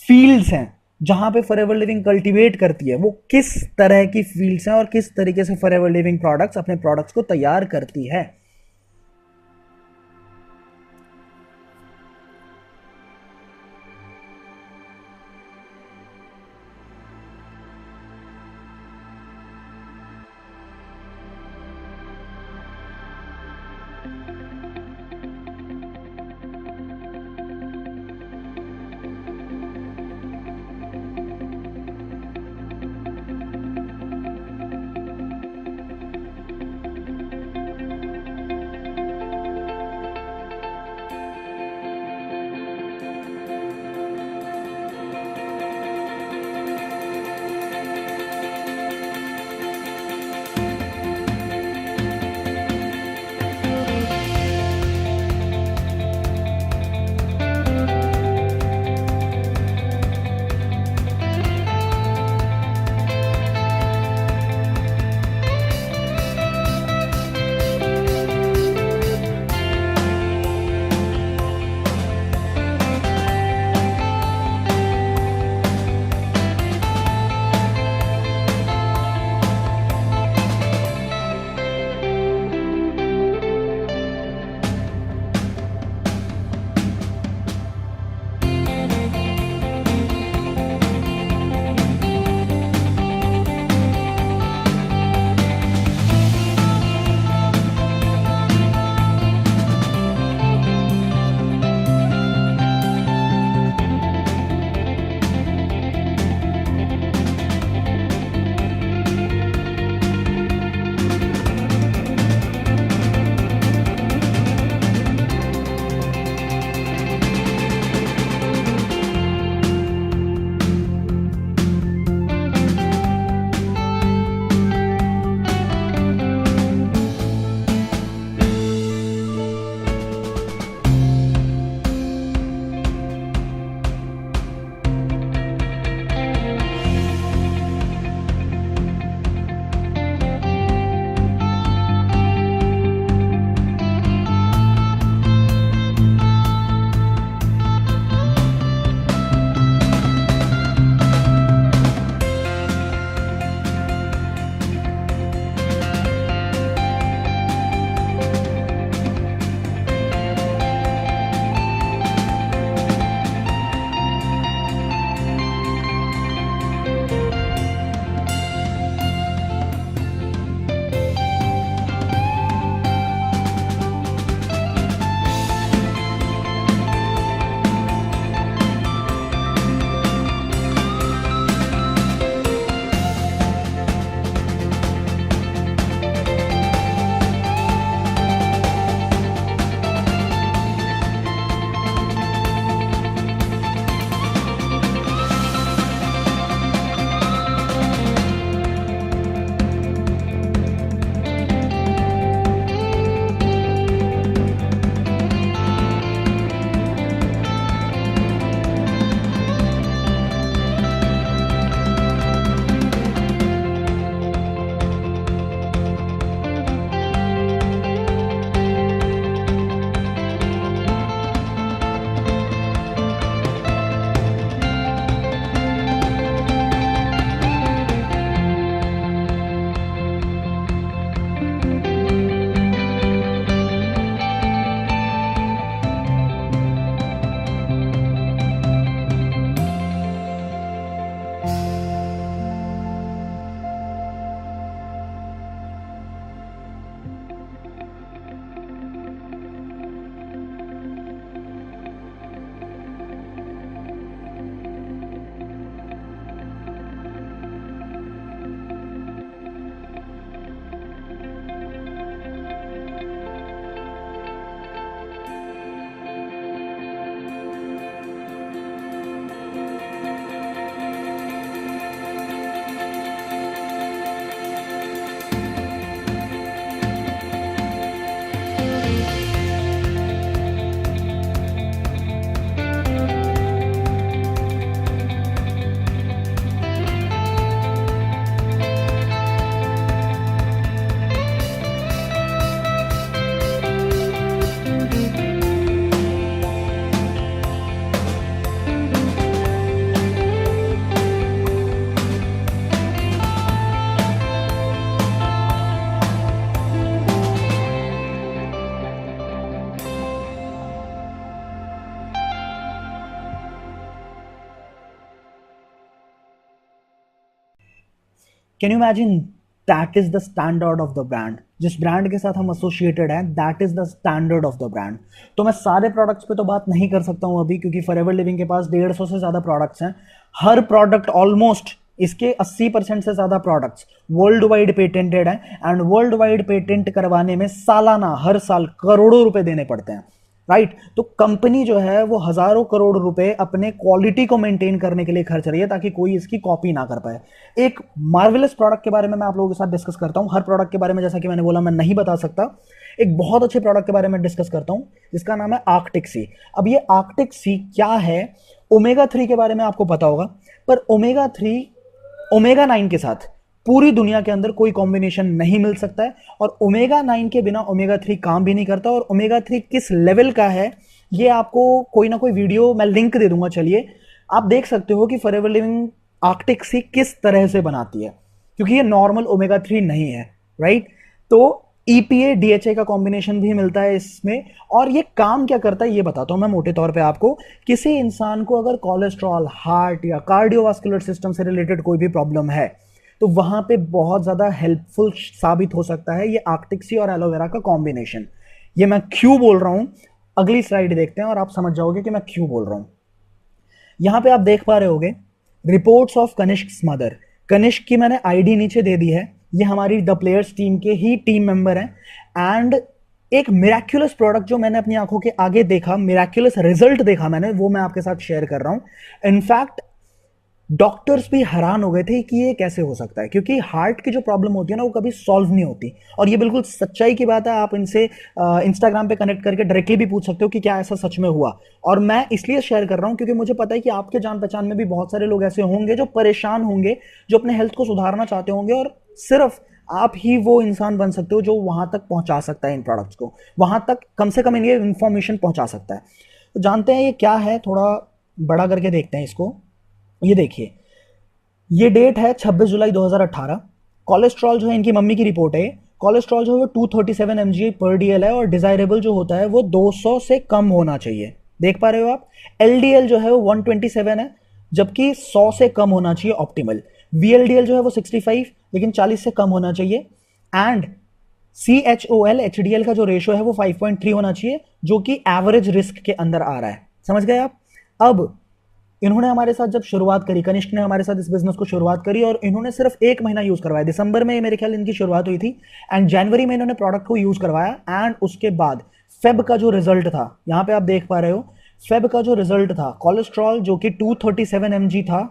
फील्ड्स हैं जहां पे फॉरएवर लिविंग कल्टीवेट करती है, वो किस तरह की फील्ड्स हैं और किस तरीके से फॉरएवर लिविंग प्रोडक्ट्स अपने प्रोडक्ट्स को तैयार करती है। Can you imagine? That is the standard of the brand. जिस ब्रांड के साथ हम एसोसिएटेड हैं, that is the standard of the brand. तो मैं सारे प्रोडक्ट्स पे तो बात नहीं कर सकता हूं अभी, क्योंकि फॉरएवर लिविंग के पास 150 से ज़्यादा प्रोडक्ट्स हैं. हर प्रोडक्ट ऑलमोस्ट इसके 80% से ज़्यादा प्रोडक्ट्स वर्ल्ड वाइड पेटेंटेड हैं. एंड वर्ल्ड वाइड पेटेंट करवाने में सालाना हर साल करोड़ों रुपए देने पड़ते हैं, राइट? तो कंपनी जो है वो हजारों करोड़ रुपए अपने क्वालिटी को मेंटेन करने के लिए खर्च रही है, ताकि कोई इसकी कॉपी ना कर पाए. एक मार्वेलस प्रोडक्ट के बारे में मैं आप लोगों के साथ डिस्कस करता हूं. हर प्रोडक्ट के बारे में, जैसा कि मैंने बोला, मैं नहीं बता सकता. एक बहुत अच्छे प्रोडक्ट के बारे में डिस्कस करता हूं, जिसका नाम है आर्कटिक सी. अब ये आर्कटिक सी क्या है? ओमेगा 3 के बारे में आपको पता होगा, पर ओमेगा 3 ओमेगा 9 के साथ पूरी दुनिया के अंदर कोई कॉम्बिनेशन नहीं मिल सकता है. और ओमेगा 9 के बिना ओमेगा 3 काम भी नहीं करता. और ओमेगा 3 किस लेवल का है, ये आपको कोई ना कोई वीडियो मैं लिंक दे दूंगा, चलिए आप देख सकते हो कि फॉरएवर लिविंग आर्कटिक सी किस तरह से बनाती है, क्योंकि ये नॉर्मल ओमेगा 3 नहीं है, राइट? तो EPA DHA का कॉम्बिनेशन भी मिलता है इसमें. और ये काम क्या करता है ये बताता हूं मैं मोटे तौर पे आपको. किसी इंसान को अगर कोलेस्ट्रॉल, हार्ट या कार्डियोवास्कुलर सिस्टम से रिलेटेड कोई भी प्रॉब्लम है, तो वहां पे बहुत ज्यादा हेल्पफुल साबित हो सकता है ये आर्कटिक सी और एलोवेरा का कॉम्बिनेशन. ये मैं क्यों बोल रहा हूं, अगली स्लाइड देखते हैं और आप समझ जाओगे कि मैं क्यों बोल रहा हूं. यहां पे आप देख पा रहे होगे reports of Kanishk mother. Kanishk की मैंने आईडी नीचे दे दी है. ये हमारी द प्लेयर्स टीम के ही टीम मेंबर हैं. एंड एक मिराक्युलस प्रोडक्ट जो मैंने अपनी आंखों के आगे देखा, मिराक्युलस रिजल्ट देखा मैंने, वो मैं आपके साथ शेयर कर रहा हूं. इनफैक्ट डॉक्टर्स भी हैरान हो गए थे कि ये कैसे हो सकता है, क्योंकि हार्ट की जो प्रॉब्लम होती है ना, वो कभी सॉल्व नहीं होती. और ये बिल्कुल सच्चाई की बात है. आप इनसे इंस्टाग्राम पे कनेक्ट करके डायरेक्टली भी पूछ सकते हो कि क्या ऐसा सच में हुआ. और मैं इसलिए शेयर कर रहा हूं क्योंकि मुझे पता है कि आपके जान पहचान में भी बहुत सारे लोग ऐसे होंगे जो परेशान होंगे, जो अपने हेल्थ को सुधारना चाहते होंगे. और सिर्फ आप ही वो इंसान बन सकते हो जो वहां तक पहुंचा सकता है इन प्रोडक्ट्स को, वहां तक कम से कम ये इंफॉर्मेशन पहुंचा सकता है. तो जानते हैं ये क्या है, थोड़ा बड़ा करके देखते हैं इसको. ये देखिए, ये डेट है 26 जुलाई 2018. कोलेस्ट्रॉल जो है, इनकी मम्मी की रिपोर्ट है, कोलेस्ट्रॉल जो है वो 237 mg पर DL है. और डिजायरेबल जो होता है वो 200 से कम होना चाहिए. देख पा रहे हो आप? LDL जो है वो 127 है, जबकि 100 से कम होना चाहिए ऑप्टिमल. VLDL जो है वो 65, लेकिन 40 से कम होना चाहिए. एंड CHOL HDL का जो रेशो है वो 5.3 होना चाहिए, जो कि एवरेज रिस्क के अंदर आ रहा है. समझ गए आप? अब इन्होंने हमारे साथ जब शुरुआत करी, कनिष्क ने हमारे साथ इस बिजनेस को शुरुआत करी, और इन्होंने सिर्फ 1 महीना यूज करवाया. दिसंबर में मेरे ख्याल इनकी शुरुआत हुई थी, एंड जनवरी में इन्होंने प्रोडक्ट को यूज करवाया. एंड उसके बाद फेब का जो रिजल्ट था, यहां पे आप देख पा रहे हो, फेब का जो रिजल्ट था, कोलेस्ट्रॉल जो कि 237 mg था,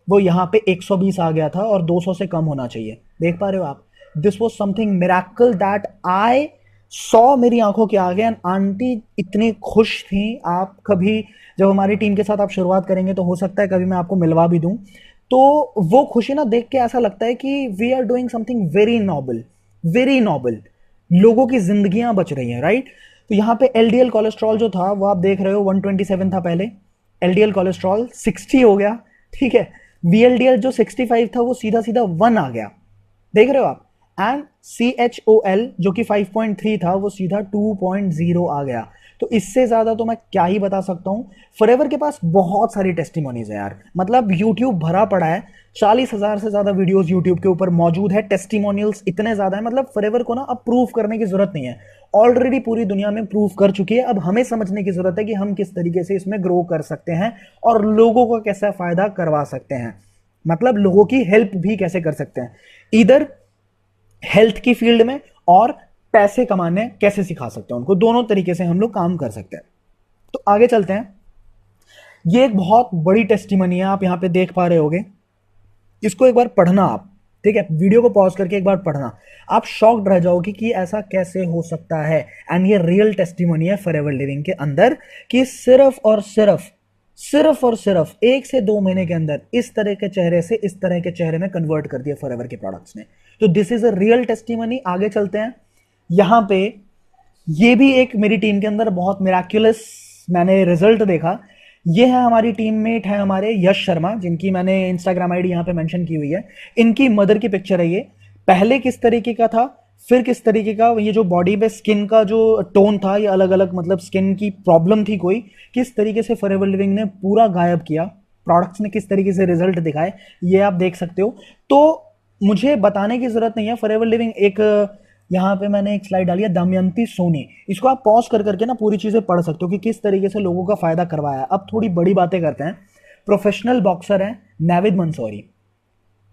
वो यहां पे 120 आ गया था, और 200 से कम होना चाहिए. देख पा रहे हो आप? This was something miracle that I saw मेरी आंखों के आगे. एंड आंटी इतनी खुश थी. आप कभी जब हमारी टीम के साथ आप शुरुआत करेंगे तो हो सकता है कभी मैं आपको मिलवा भी दूं, तो वो खुशी ना देख के ऐसा लगता है कि we are doing something very noble, very noble. लोगों की जिंदगियां बच रही हैं, राइट? तो यहाँ पे LDL कोलेस्ट्रॉल जो था वो आप देख रहे हो 127 था पहले. LDL कोलेस्ट्रॉल 60 हो गया, ठीक है. VLDL जो 65 था वो सीधा सीधा 1 आ गया. देख रहे हो आप? एंड CHOL जो कि 5.3 था वो सीधा 2.0 आ गया. तो इससे ज्यादा तो मैं क्या ही बता सकता हूं. फॉरएवर के पास बहुत सारी टेस्टिमोनीज है यार. मतलब YouTube भरा पड़ा है. 40,000 से ज्यादा वीडियोस YouTube के ऊपर मौजूद है. टेस्टिमोनियल्स इतने ज्यादा है, मतलब फॉरएवर को ना अब प्रूफ करने की जरूरत नहीं है. ऑलरेडी पूरी दुनिया में प्रूफ कर चुकी है. अब हमें समझने की जरूरत है कि हम किस तरीके से इसमें ग्रो कर सकते हैं और लोगों को कैसा फायदा करवा सकते हैं. मतलब लोगों की हेल्प भी कैसे कर सकते हैं, इधर हेल्थ की फील्ड में और पैसे कमाने कैसे सिखा सकते हैं उनको. दोनों तरीके से हम लोग काम कर सकते हैं. तो आगे चलते हैं. ये एक बहुत बड़ी टेस्टिमनी है, आप यहां पे देख पा रहे होगे. इसको एक बार पढ़ना आप, ठीक है? वीडियो को पॉज करके एक बार पढ़ना. आप शॉक्ड रह जाओगे कि ऐसा कैसे हो सकता है. एंड ये रियल टेस्टिमनी है फॉरएवर लिविंग के अंदर, कि सिर्फ और सिर्फ 1 से 2 महीने के अंदर इस तरह के चेहरे से इस तरह के चेहरे में कन्वर्ट कर दिया फॉरएवर के प्रोडक्ट्स ने. तो this is a real testimony. आगे चलते हैं. यहां पे ये भी एक मेरी टीम के अंदर बहुत मिराक्युलस मैंने रिजल्ट देखा. ये है हमारी टीममेट है हमारे यश शर्मा, जिनकी मैंने इंस्टाग्राम आईडी यहां पे मेंशन की हुई है. इनकी मदर की पिक्चर है ये. पहले किस तरीके का था, फिर किस तरीके का, ये जो बॉडी पे स्किन का जो टोन था, ये अलग अलग, मतलब स्किन की प्रॉब्लम थी कोई, किस तरीके से फॉरएवर लिविंग ने पूरा गायब किया. प्रोडक्ट्स ने किस तरीके से रिजल्ट दिखाए, ये आप देख सकते हो. तो मुझे बताने की जरूरत नहीं है। फॉरएवर लिविंग एक, यहाँ पे मैंने एक स्लाइड डाली है, दमयंती सोनी, इसको आप पॉज कर करके ना पूरी चीजें पढ़ सकते हो कि किस तरीके से लोगों का फायदा करवाया है। अब थोड़ी बड़ी बातें करते हैं। प्रोफेशनल बॉक्सर हैं नाविद मंसूरी,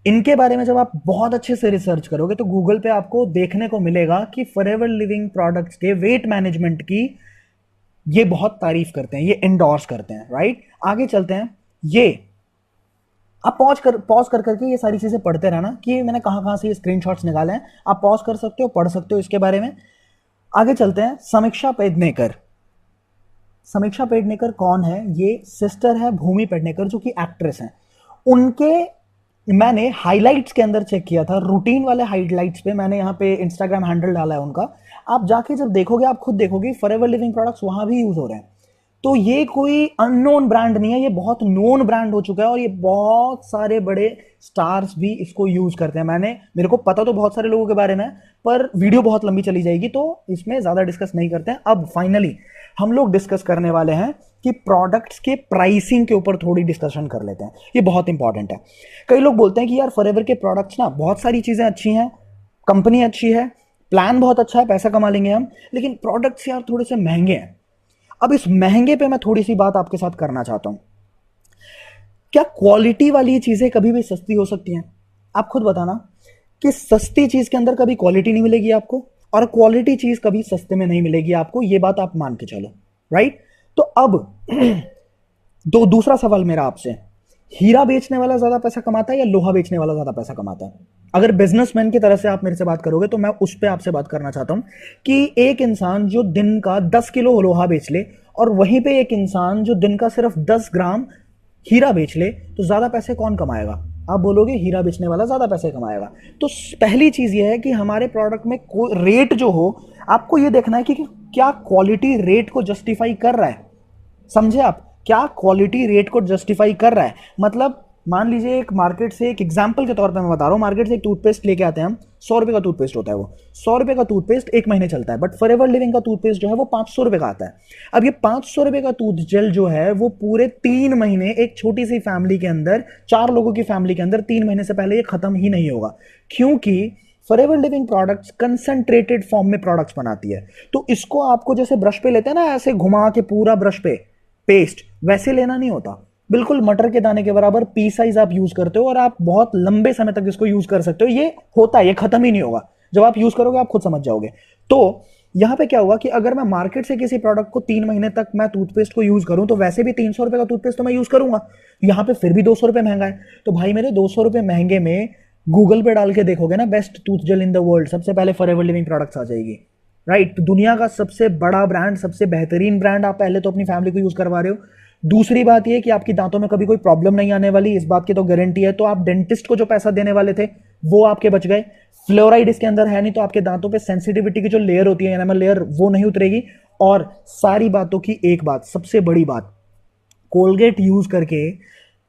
इनके बारे में जब आप बहुत अच्छे से रिसर्च करोगे तो गूगल पे आपको देखने को मिलेगा कि फॉरएवर लिविंग प्रोडक्ट्स के वेट मैनेजमेंट की ये बहुत तारीफ करते हैं, ये इंडोर्स करते हैं, राइट। आगे चलते हैं। ये आप पॉज कर करके ये सारी चीजें पढ़ते रहना कि मैंने कहां से ये स्क्रीनशॉट्स निकाले हैं। आप पॉज कर सकते हो, पढ़ सकते हो इसके बारे में। आगे चलते हैं। समीक्षा पेडनेकर, समीक्षा पेडनेकर कौन है? ये सिस्टर है भूमि पेडनेकर जो कि एक्ट्रेस हैं। उनके मैंने हाइलाइट्स के अंदर चेक किया था, रूटीन वाले हाइलाइट्स पे मैंने यहाँ पे इंस्टाग्राम हैंडल डाला है उनका। आप जाके जब देखोगे आप खुद देखोगे फॉरएवर लिविंग प्रोडक्ट्स वहां भी यूज हो रहे हैं। तो ये कोई अननोन ब्रांड नहीं है, ये बहुत नोन ब्रांड हो चुका है और ये बहुत सारे बड़े स्टार्स भी इसको यूज करते हैं। मेरे को पता तो बहुत सारे लोगों के बारे में, पर वीडियो बहुत लंबी चली जाएगी तो इसमें ज्यादा डिस्कस नहीं करते हैं। अब फाइनली हम लोग डिस्कस करने वाले हैं कि प्रोडक्ट्स के प्राइसिंग के ऊपर थोड़ी डिस्कशन कर लेते हैं। ये बहुत इंपॉर्टेंट है। कई लोग बोलते हैं कि यार फॉरएवर के प्रोडक्ट्स ना बहुत सारी चीजें अच्छी हैं, कंपनी अच्छी है, प्लान बहुत अच्छा है, पैसा कमा लेंगे हम, लेकिन प्रोडक्ट्स यार थोड़े से महंगे हैं। अब इस महंगे पे मैं थोड़ी सी बात आपके साथ करना चाहता हूं। क्या क्वालिटी वाली चीजें कभी भी सस्ती हो सकती हैं? आप खुद बताना कि सस्ती चीज के अंदर कभी क्वालिटी नहीं मिलेगी आपको, और क्वालिटी चीज कभी सस्ते में नहीं मिलेगी आपको। ये बात आप मान के चलो, राइट। तो अब दूसरा सवाल मेरा आपसे, हीरा बेचने वाला ज्यादा पैसा कमाता है या लोहा बेचने वाला ज्यादा पैसा कमाता है? अगर बिजनेसमैन की तरह से आप मेरे से बात करोगे तो मैं उस पर आपसे बात करना चाहता हूं कि एक इंसान जो दिन का 10 किलो लोहा बेच ले और वहीं पे एक इंसान जो दिन का सिर्फ 10 ग्राम हीरा बेच ले, तो ज्यादा पैसे कौन कमाएगा? आप बोलोगे हीरा बेचने वाला ज्यादा पैसे कमाएगा। तो पहली चीज यह है कि हमारे प्रोडक्ट में रेट जो हो, आपको यह देखना है कि क्या क्वालिटी रेट को जस्टिफाई कर रहा है। समझे आप? क्या क्वालिटी रेट को जस्टिफाई कर रहा है? मतलब मान लीजिए एक मार्केट से, एक एग्जांपल के तौर पे मैं बता रहा हूं, मार्केट से एक टूथपेस्ट लेके आते हैं हम, 100 रुपए का टूथपेस्ट होता है वो, 100 रुपए का टूथपेस्ट 1 महीने चलता है, बट फॉरएवर लिविंग का टूथपेस्ट जो है वो 500 रुपए का आता है। अब ये 500 रुपए का टूथ जेल जो है वो पूरे 3 महीने एक छोटी सी फैमिली के अंदर, 4 लोगों की फैमिली के अंदर 3 महीने से पहले ये खत्म ही नहीं होगा, क्योंकि forever living products concentrated form में प्रोडक्ट्स बनाती है। तो इसको आपको जैसे ब्रश पे लेते हैं ना, ऐसे घुमा के पूरा ब्रश पे पेस्ट, वैसे लेना नहीं होता। बिल्कुल मटर के दाने के बराबर पी साइज आप यूज करते हो और आप बहुत लंबे समय तक इसको यूज कर सकते हो। ये होता है, ये खत्म ही नहीं होगा। जब आप यूज करोगे आप खुद समझ जाओगे। तो यहां पे क्या हुआ कि अगर मैं मार्केट से किसी प्रोडक्ट को 3 महीने तक मैं टूथपेस्ट को यूज करूं, तो वैसे भी 300 रुपए का टूथपेस्ट तो मैं यूज करूंगा, यहां पे फिर भी 200 रुपए महंगा है। तो भाई मेरे 200 रुपए महंगे में गूगल पे डाल के देखोगे ना, best tooth gel in the world, सबसे पहले फॉरएवर लिविंग प्रोडक्ट्स आ जाएगी, राइट। दुनिया का सबसे बड़ा ब्रांड, सबसे बेहतरीन ब्रांड, आप पहले तो अपनी फैमिली को यूज करवा रहे हो। दूसरी बात यह कि आपकी दांतों में कभी कोई प्रॉब्लम नहीं आने वाली, इस बात की तो गारंटी है। तो आप डेंटिस्ट को जो पैसा देने वाले थे वो आपके बच गए। फ्लोराइड इसके अंदर है नहीं, तो आपके दांतों पे सेंसिटिविटी की जो लेयर होती है, एनामल लेयर, वो नहीं उतरेगी। और सारी बातों की एक बात, सबसे बड़ी बात, कोलगेट यूज करके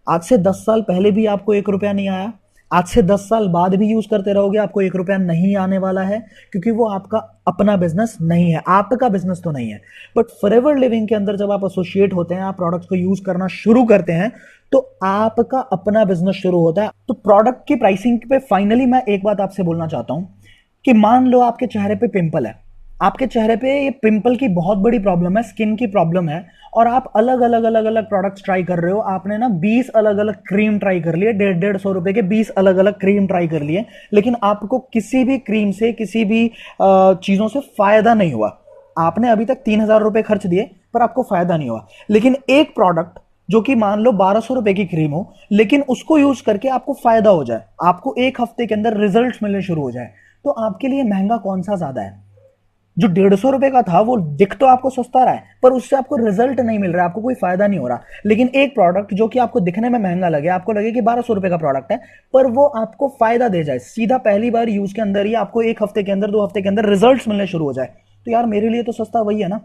आज से 10 साल पहले भी आपको 1 रुपया नहीं आया, आज से 10 साल बाद भी यूज करते रहोगे आपको 1 रुपया नहीं आने वाला है, क्योंकि वो आपका अपना बिजनेस नहीं है, आपका बिजनेस तो नहीं है। बट फॉरएवर लिविंग के अंदर जब आप एसोसिएट होते हैं, आप प्रोडक्ट्स को यूज करना शुरू करते हैं, तो आपका अपना बिजनेस शुरू होता है। तो प्रोडक्ट की प्राइसिंग पे फाइनली मैं एक बात आपसे बोलना चाहता हूं कि मान लो आपके चेहरे पे पिंपल है, आपके चेहरे पे ये पिंपल की बहुत बड़ी प्रॉब्लम है, स्किन की प्रॉब्लम है, और आप अलग अलग प्रोडक्ट्स ट्राई कर रहे हो। आपने ना 20 अलग अलग क्रीम ट्राई कर लिए, 150 रुपए के 20 अलग अलग क्रीम ट्राई कर लिए, लेकिन आपको किसी भी क्रीम से, किसी भी चीजों से फायदा नहीं हुआ। आपने अभी तक 3000 रुपए खर्च दिए पर आपको फायदा नहीं हुआ। लेकिन एक प्रोडक्ट जो कि मान लो 1200 रुपए की क्रीम हो, लेकिन उसको यूज करके आपको फायदा हो जाए, आपको 1 हफ्ते के अंदर रिजल्ट मिलने शुरू हो जाए, तो आपके लिए महंगा कौन सा ज्यादा है? जो 150 रुपए का था वो दिख तो आपको सस्ता रहा है, पर उससे आपको रिजल्ट नहीं मिल रहा है, आपको कोई फायदा नहीं हो रहा। लेकिन एक प्रोडक्ट जो कि आपको दिखने में महंगा लगे, आपको लगे कि 1200 रुपए का प्रोडक्ट है, पर वो आपको फायदा दे जाए, सीधा पहली बार यूज के अंदर ही आपको 1 हफ्ते के अंदर, 2 हफ्ते के अंदर रिजल्ट मिलने शुरू हो जाए, तो यार मेरे लिए तो सस्ता वही है ना।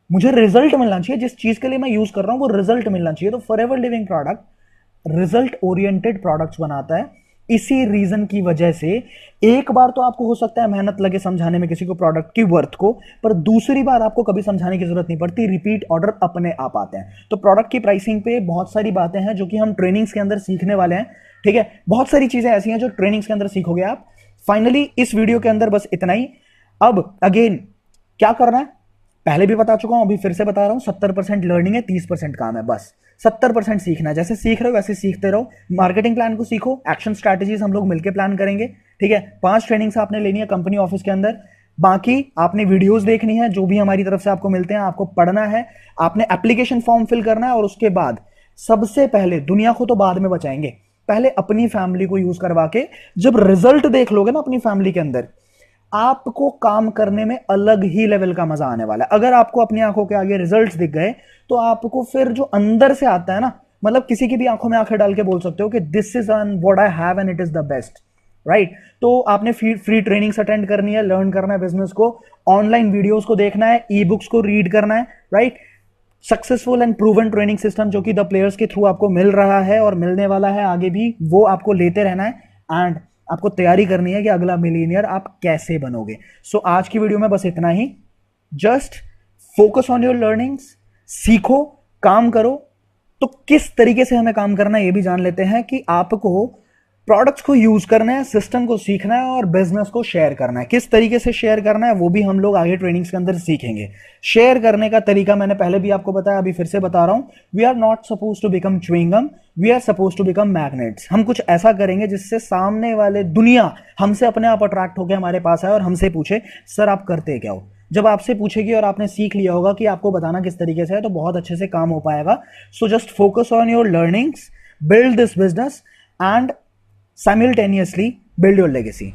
मुझे रिजल्ट मिलना चाहिए, जिस चीज के लिए मैं यूज कर रहा हूं वो रिजल्ट मिलना चाहिए। तो forever living product result oriented products बनाता है। इसी रीजन की वजह से एक बार तो आपको हो सकता है मेहनत लगे समझाने में किसी को प्रोडक्ट की वर्थ को, पर दूसरी बार आपको कभी समझाने की जरूरत नहीं पड़ती, रिपीट ऑर्डर अपने आप आते हैं। तो प्रोडक्ट की प्राइसिंग पे बहुत सारी बातें हैं जो कि हम ट्रेनिंग्स के अंदर सीखने वाले हैं। ठीक है, बहुत सारी चीजें ऐसी हैं जो ट्रेनिंग्स के अंदर सीखोगे आप। फाइनली इस वीडियो के अंदर बस इतना ही। अब अगेन क्या करना है पहले भी बता चुका हूं, अभी फिर से बता रहा हूं, 70% लर्निंग है, 30% काम है। बस 70% सीखना है, जैसे सीख रहे हो वैसे सीखते रहो। मार्केटिंग प्लान को सीखो, एक्शन स्ट्रैटेजीज हम लोग मिलकर प्लान करेंगे, ठीक है। 5 ट्रेनिंग्स आपने लेनी है कंपनी ऑफिस के अंदर। बाकी आपने वीडियोस देखनी है जो भी हमारी तरफ से आपको मिलते हैं, आपको पढ़ना है, आपने एप्लीकेशन फॉर्म फिल करना है, और उसके बाद सबसे पहले दुनिया को तो बाद में बचाएंगे, पहले अपनी फैमिली को यूज करवा के जब रिजल्ट देख लोगे ना अपनी फैमिली के अंदर, आपको काम करने में अलग ही लेवल का मजा आने वाला है। अगर आपको अपनी आंखों के आगे रिजल्ट्स दिख गए तो आपको फिर जो अंदर से आता है ना, मतलब किसी की भी आंखों में आंखें डाल के बोल सकते हो कि this is what I have and it is the best, right. तो आपने फ्री ट्रेनिंग्स अटेंड करनी है, लर्न करना है बिजनेस को, ऑनलाइन वीडियोस को देखना है, ई बुक्स को रीड करना है, right. Successful and proven training system जो कि द प्लेयर्स के थ्रू आपको मिल रहा है और मिलने वाला है आगे भी, वो आपको लेते रहना है एंड आपको तैयारी करनी है कि अगला मिलीनियर आप कैसे बनोगे। सो आज की वीडियो में बस इतना ही। Just focus on your learnings, सीखो, काम करो। तो किस तरीके से हमें काम करना है ये भी जान लेते हैं कि आपको प्रोडक्ट्स को यूज करना है, सिस्टम को सीखना है और बिजनेस को शेयर करना है। किस तरीके से शेयर करना है वो भी हम लोग आगे ट्रेनिंग्स के अंदर सीखेंगे। शेयर करने का तरीका मैंने पहले भी आपको बताया, अभी फिर से बता रहा हूं। We are not suppose to become chewing gum, we are suppose to become magnets. हम कुछ ऐसा करेंगे जिससे सामने वाले दुनिया हमसे अपने आप अट्रैक्ट होकर हमारे पास आए और हमसे पूछे सर आप करते क्या हो। जब आपसे पूछेगी और आपने सीख लिया होगा कि आपको बताना किस तरीके से है, तो बहुत अच्छे से काम हो पाएगा। So just focus on your learnings, build this business and simultaneously build your legacy.